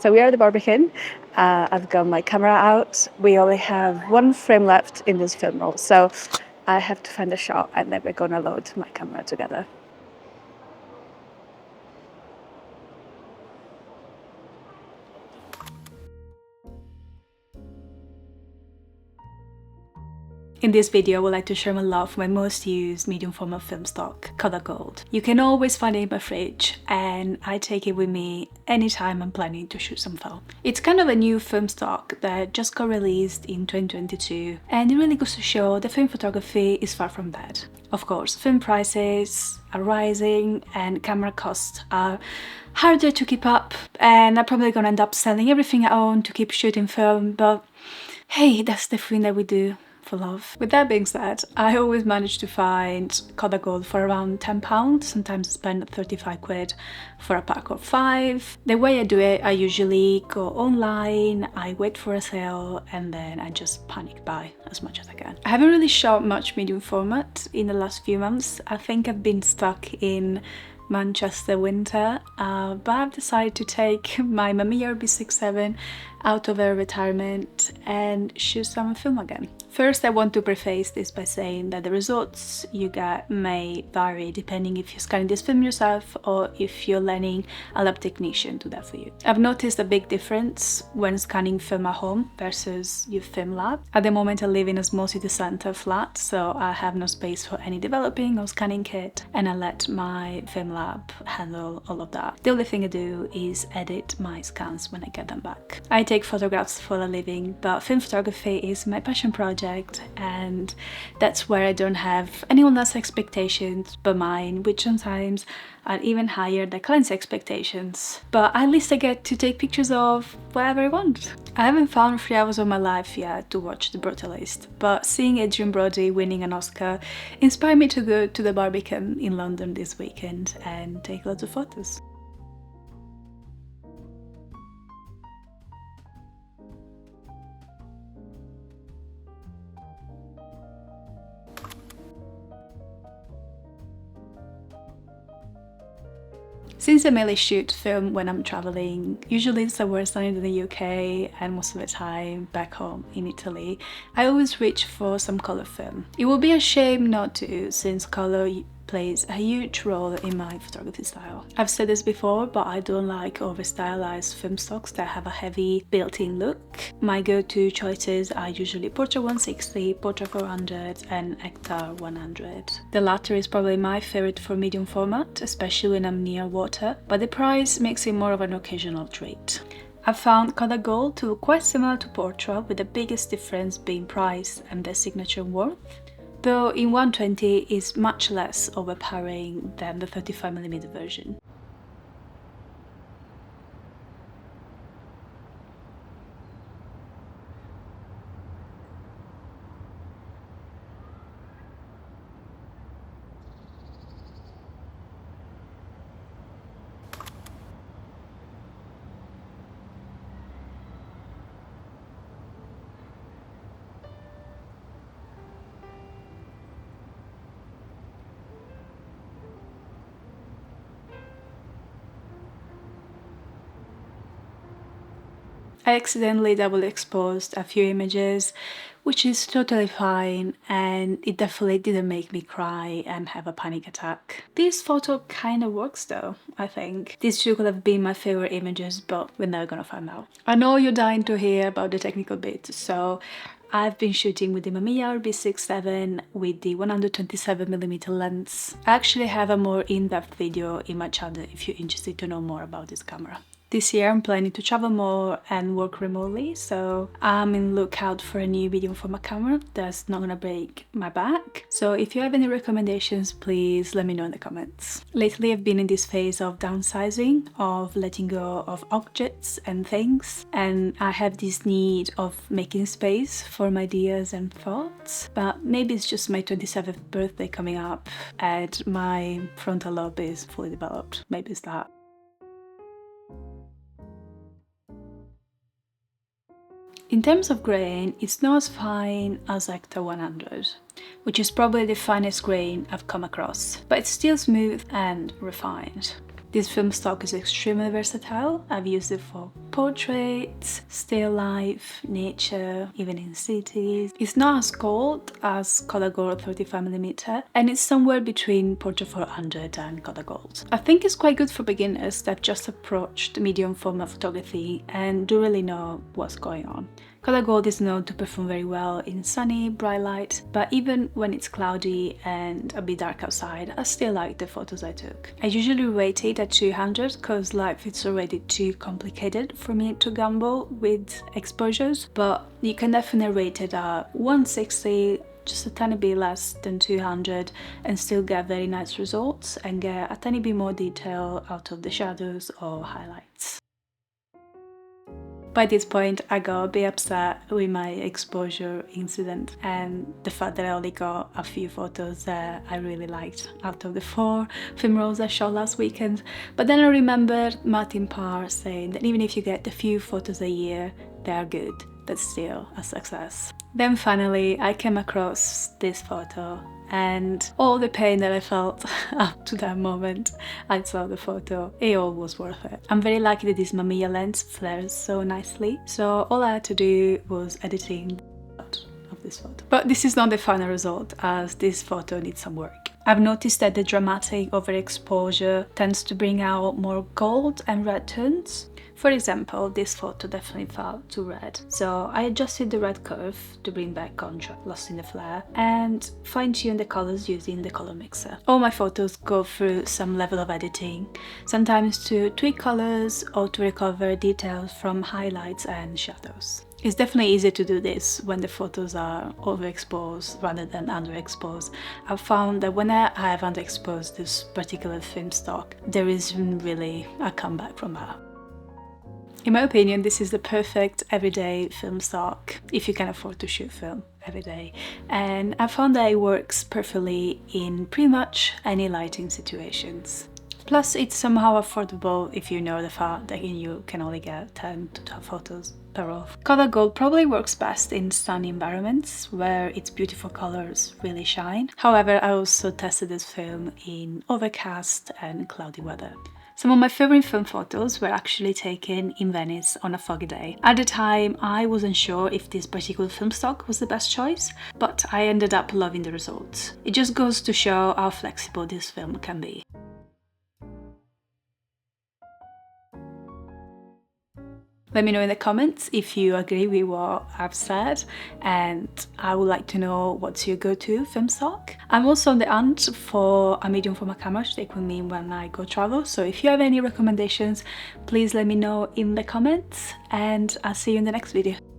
So we are at the Barbican. I've got my camera out. We only have one frame left in this film roll, so I have to find a shot and then we're gonna load my camera together. In this video, I would like to share my love for my most used medium format film stock, Kodak Gold. You can always find it in my fridge and I take it with me anytime I'm planning to shoot some film. It's kind of a new film stock that just got released in 2022 and it really goes to show that film photography is far from bad. Of course, film prices are rising and camera costs are harder to keep up, and I'm probably gonna end up selling everything I own to keep shooting film, but hey, that's the thing that we do for love. With that being said, I always manage to find Kodak Gold for around £10, sometimes I spend 35 quid for a pack of 5. The way I do it, I usually go online, I wait for a sale, and then I just panic buy as much as I can. I haven't really shot much medium format in the last few months. I think I've been stuck in Manchester winter, but I've decided to take my Mamiya RB67 out of her retirement and shoot some film again. First, I want to preface this by saying that the results you get may vary depending if you're scanning this film yourself or if you're letting a lab technician do that for you. I've noticed a big difference when scanning film at home versus your film lab. At the moment I live in a small city centre flat, so I have no space for any developing or scanning kit, and I let my film lab handle all of that. The only thing I do is edit my scans when I get them back. I take photographs for a living, but film photography is my passion project, and that's where I don't have anyone else's expectations but mine, which sometimes are even higher than clients' expectations. But at least I get to take pictures of whatever I want. I haven't found 3 hours of my life yet to watch The Brutalist, but seeing Adrian Brody winning an Oscar inspired me to go to the Barbican in London this weekend and take lots of photos. Since I mainly shoot film when I'm traveling, usually somewhere sunny in the UK and most of the time back home in Italy, I always reach for some colour film. It would be a shame not to, since colour plays a huge role in my photography style. I've said this before, but I don't like over-stylized film stocks that have a heavy built-in look. My go-to choices are usually Portra 160, Portra 400 and Hector 100. The latter is probably my favourite for medium format, especially when I'm near water, but the price makes it more of an occasional treat. I've found Kodak Gold to look quite similar to Portra, with the biggest difference being price and their signature warmth, though in 120 is much less overpowering than the 35mm version. I accidentally double exposed a few images, which is totally fine, and it definitely didn't make me cry and have a panic attack. This photo kinda works though, I think. These two could have been my favorite images, but we're never gonna find out. I know you're dying to hear about the technical bits, so I've been shooting with the Mamiya RB67 with the 127mm lens. I actually have a more in-depth video in my channel if you're interested to know more about this camera. This year I'm planning to travel more and work remotely, so I'm in lookout for a new medium format camera that's not gonna break my back. So if you have any recommendations, please let me know in the comments. Lately I've been in this phase of downsizing, of letting go of objects and things, and I have this need of making space for my ideas and thoughts. But maybe it's just my 27th birthday coming up and my frontal lobe is fully developed. Maybe it's that. In terms of grain, it's not as fine as Hector 100, which is probably the finest grain I've come across, but it's still smooth and refined. This film stock is extremely versatile. I've used it for portraits, still life, nature, even in cities. It's not as gold as Kodak Gold 35mm, and it's somewhere between Portrait 400 and Kodak Gold. I think it's quite good for beginners that just approached medium format photography and don't really know what's going on. Kodak Gold is known to perform very well in sunny, bright light, but even when it's cloudy and a bit dark outside, I still like the photos I took. I usually rate it at 200 because life is already too complicated for me to gamble with exposures, but you can definitely rate it at 160, just a tiny bit less than 200, and still get very nice results and get a tiny bit more detail out of the shadows or highlights. By this point, I got a bit upset with my exposure incident and the fact that I only got a few photos that I really liked out of the 4 film rolls I shot last weekend. But then I remembered Martin Parr saying that even if you get a few photos a year, they are good. That's still a success. Then finally, I came across this photo, and all the pain that I felt up to that moment I saw the photo, it all was worth it. I'm very lucky that this Mamiya lens flares so nicely, so all I had to do was editing of this photo. But this is not the final result, as this photo needs some work. I've noticed that the dramatic overexposure tends to bring out more gold and red tones. For example, this photo definitely felt too red, so I adjusted the red curve to bring back contrast lost in the flare and fine-tune the colors using the color mixer. All my photos go through some level of editing, sometimes to tweak colors or to recover details from highlights and shadows. It's definitely easier to do this when the photos are overexposed rather than underexposed. I've found that when I have underexposed this particular film stock, there isn't really a comeback from that. In my opinion, this is the perfect everyday film stock if you can afford to shoot film every day, and I found that it works perfectly in pretty much any lighting situations. Plus, it's somehow affordable if you know the fact that you can only get 10 to 12 photos per roll. Kodak Gold probably works best in sunny environments where its beautiful colors really shine. However, I also tested this film in overcast and cloudy weather. Some of my favorite film photos were actually taken in Venice on a foggy day. At the time, I wasn't sure if this particular film stock was the best choice, but I ended up loving the results. It just goes to show how flexible this film can be. Let me know in the comments if you agree with what I've said, and I would like to know what's your go-to film stock. I'm also on the hunt for a medium format camera to take with me when I go travel, so if you have any recommendations, please let me know in the comments, and I'll see you in the next video.